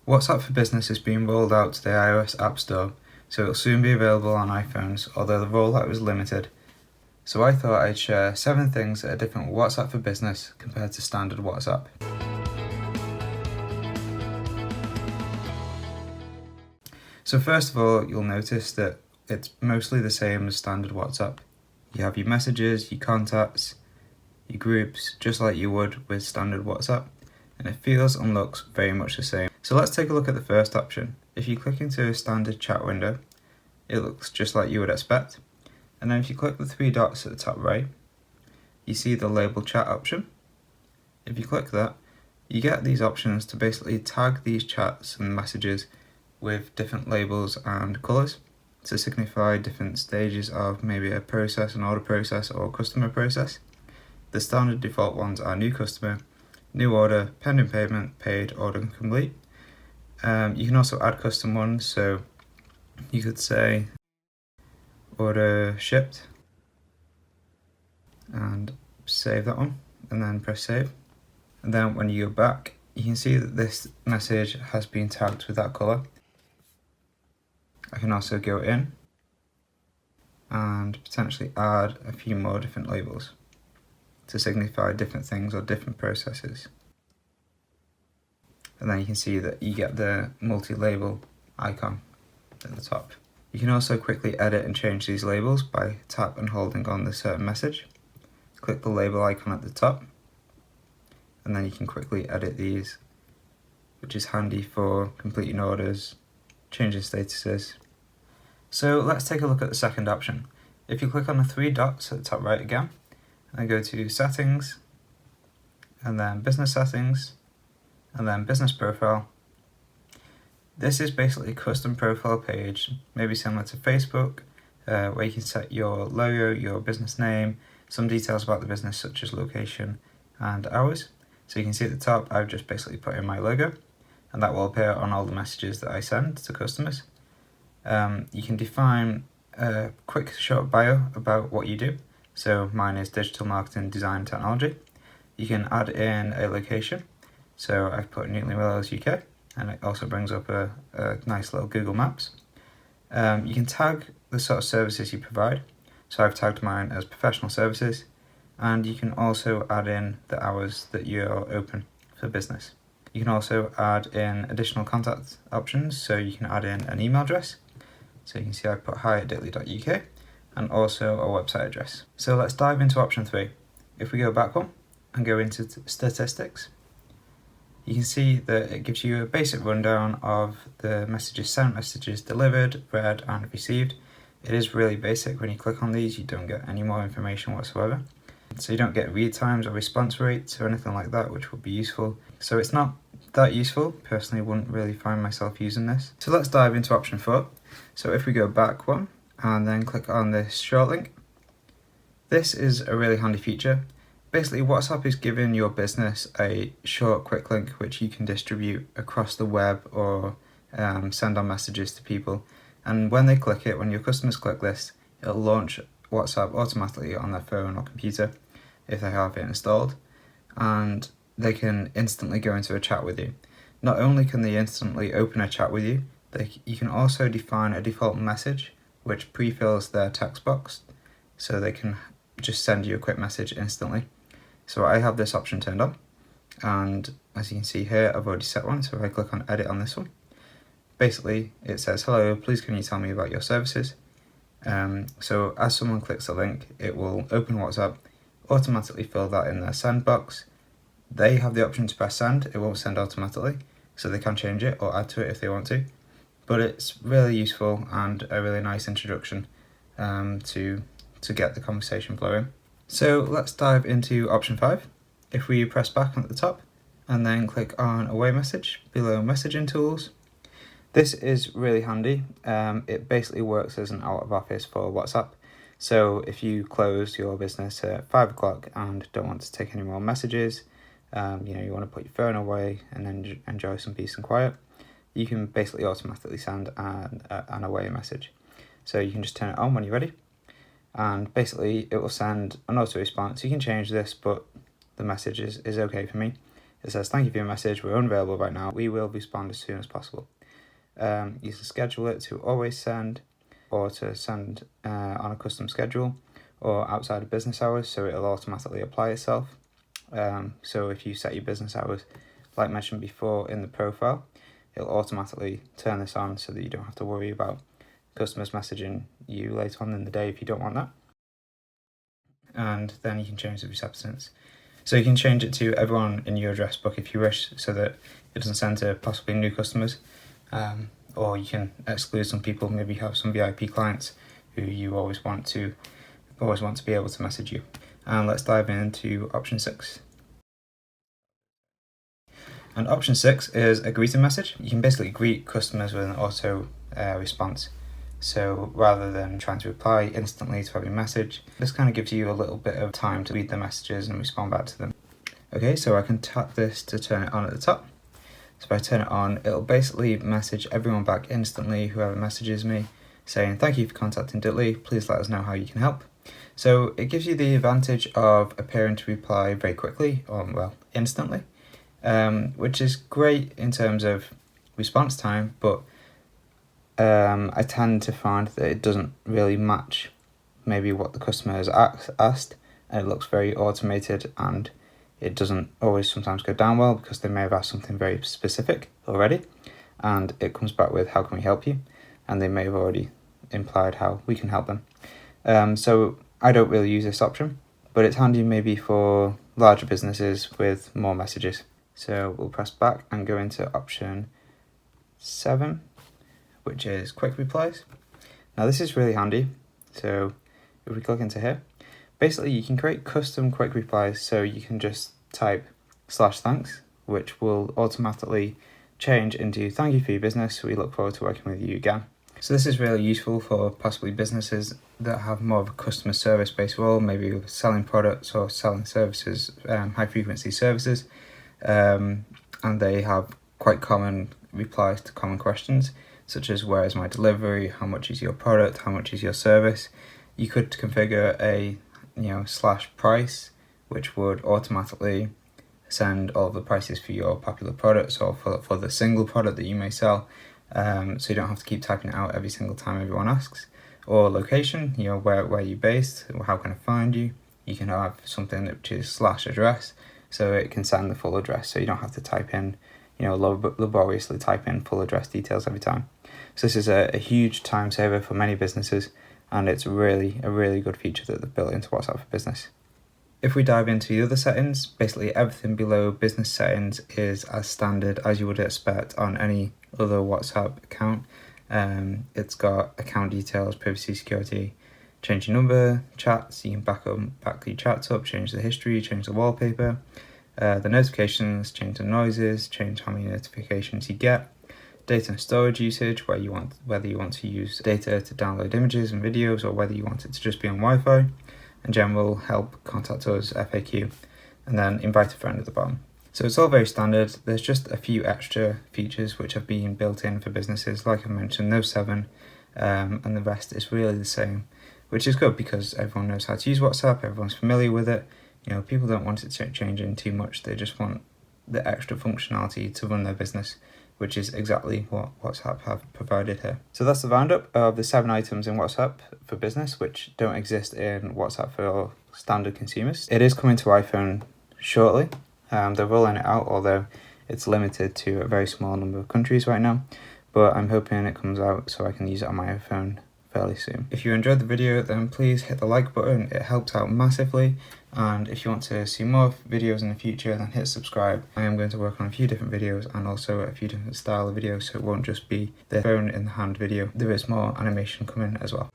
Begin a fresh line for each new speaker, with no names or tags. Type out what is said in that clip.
WhatsApp for Business is being rolled out to the iOS App Store, so it'll soon be available on iPhones, although the rollout was limited. So I thought I'd share 7 things that are different with WhatsApp for Business compared to standard WhatsApp. So first of all, you'll notice that it's mostly the same as standard WhatsApp. You have your messages, your contacts, your groups, just like you would with standard WhatsApp, and it feels and looks very much the same. So let's take a look at the first option. If you click into a standard chat window, it looks just like you would expect. And then if you click the 3 dots at the top right, you see the label chat option. If you click that, you get these options to basically tag these chats and messages with different labels and colours to signify different stages of maybe a process, an order process or customer process. The standard default ones are new customer, new order, pending payment, paid, order complete. You can also add custom ones, so you could say order shipped and save that one and then press save. And then when you go back, you can see that this message has been tagged with that colour. I can also go in and potentially add a few more different labels to signify different things or different processes. And then you can see that you get the multi-label icon at the top. You can also quickly edit and change these labels by tap and holding on the certain message. Click the label icon at the top, and then you can quickly edit these, which is handy for completing orders, changing statuses. So let's take a look at the second option. If you click on the 3 dots at the top right again, and go to settings, and then business settings, and then business profile. This is basically a custom profile page, maybe similar to Facebook, where you can set your logo, your business name, some details about the business such as location and hours. So you can see at the top, I've just basically put in my logo, and that will appear on all the messages that I send to customers. You can define a quick short bio about what you do. So mine is digital marketing, design, technology. You can add in a location. So I've put Newton Willows, UK, and it also brings up a nice little Google Maps. You can tag the sort of services you provide. So I've tagged mine as professional services, and you can also add in the hours that you're open for business. You can also add in additional contact options, so you can add in an email address. So you can see I put hi@ditly.uk and also a website address. So let's dive into option 3. If we go back one and go into statistics, you can see that it gives you a basic rundown of the messages sent, messages delivered, read and received. It is really basic. When you click on these, you don't get any more information whatsoever. So you don't get read times or response rates or anything like that, which would be useful. So it's not that useful. Personally, wouldn't really find myself using this. So let's dive into option 4. So if we go back one and then click on this Shortlink, this is a really handy feature. Basically, WhatsApp is giving your business a short, quick link which you can distribute across the web or send on messages to people. And when they click it, when your customers click this, it'll launch WhatsApp automatically on their phone or computer if they have it installed, and they can instantly go into a chat with you. Not only can they instantly open a chat with you, you can also define a default message which pre-fills their text box, so they can just send you a quick message instantly. So I have this option turned on, and as you can see here, I've already set one. So if I click on edit on this one, basically it says, hello, please can you tell me about your services? So as someone clicks the link, it will open WhatsApp, automatically fill that in their send box. They have the option to press send. It won't send automatically, so they can change it or add to it if they want to. But it's really useful and a really nice introduction to get the conversation flowing. So let's dive into option 5. If we press back at the top and then click on away message below messaging tools, this is really handy. It basically works as an out of office for WhatsApp. So if you close your business at 5 o'clock and don't want to take any more messages, you want to put your phone away and then enjoy some peace and quiet, you can basically automatically send an away message. So you can just turn it on when you're ready, and basically it will send an auto response. You can change this, but the message is okay for me. It says, "Thank you for your message, we're unavailable right now, we will respond as soon as possible." You can schedule it to always send, or to send on a custom schedule, or outside of business hours, so it'll automatically apply itself. So if you set your business hours, like mentioned before in the profile, it'll automatically turn this on so that you don't have to worry about customers messaging you later on in the day if you don't want that. And then you can change the receptance. So you can change it to everyone in your address book if you wish, so that it doesn't send to possibly new customers. Or you can exclude some people, maybe have some VIP clients who you always want to be able to message you. And let's dive into option 6. And option 6 is a greeting message. You can basically greet customers with an auto response. So rather than trying to reply instantly to every message, this kind of gives you a little bit of time to read the messages and respond back to them. Okay, so I can tap this to turn it on at the top. So if I turn it on, it'll basically message everyone back instantly, whoever messages me, saying, "Thank you for contacting Ditly, please let us know how you can help." So it gives you the advantage of appearing to reply very quickly, or well, instantly, which is great in terms of response time, but I tend to find that it doesn't really match maybe what the customer has asked, and it looks very automated, and it doesn't always sometimes go down well because they may have asked something very specific already, and it comes back with, "How can we help you?" and they may have already implied how we can help them. So I don't really use this option, but it's handy maybe for larger businesses with more messages. So we'll press back and go into option 7, which is quick replies. Now this is really handy. So if we click into here, basically you can create custom quick replies, so you can just type /thanks, which will automatically change into "Thank you for your business, we look forward to working with you again." So this is really useful for possibly businesses that have more of a customer service based role, maybe selling products or selling services, high frequency services, and they have quite common replies to common questions, such as "Where is my delivery?" "How much is your product?" "How much is your service?" You could configure a /price, which would automatically send all of the prices for your popular products or for the single product that you may sell, so you don't have to keep typing it out every single time everyone asks. Or location, where you're based, how can I find you? You can have something which is /address, so it can send the full address, so you don't have to type in, laboriously type in full address details every time. So this is a huge time saver for many businesses, and it's really a really good feature that they've built into WhatsApp for Business. If we dive into the other settings, basically everything below business settings is as standard as you would expect on any other WhatsApp account. It's got account details, privacy, security, change your number, chats, you can back your chats up, change the history, change the wallpaper, the notifications, change the noises, change how many notifications you get, data and storage usage, whether you want to use data to download images and videos or whether you want it to just be on Wi-Fi, and general help, contact us, FAQ, and then invite a friend at the bottom. So it's all very standard. There's just a few extra features which have been built in for businesses, like I mentioned, those 7, and the rest is really the same, which is good because everyone knows how to use WhatsApp, everyone's familiar with it. People don't want it to change in too much, they just want the extra functionality to run their business, which is exactly what WhatsApp have provided here. So that's the roundup of the 7 items in WhatsApp for Business which don't exist in WhatsApp for standard consumers. It is coming to iPhone shortly. They're rolling it out, although it's limited to a very small number of countries right now, but I'm hoping it comes out so I can use it on my iPhone fairly soon. If you enjoyed the video, then please hit the like button, it helps out massively, and if you want to see more videos in the future, then hit subscribe. I am going to work on a few different videos and also a few different style of videos, so it won't just be the phone in the hand video. There is more animation coming as well.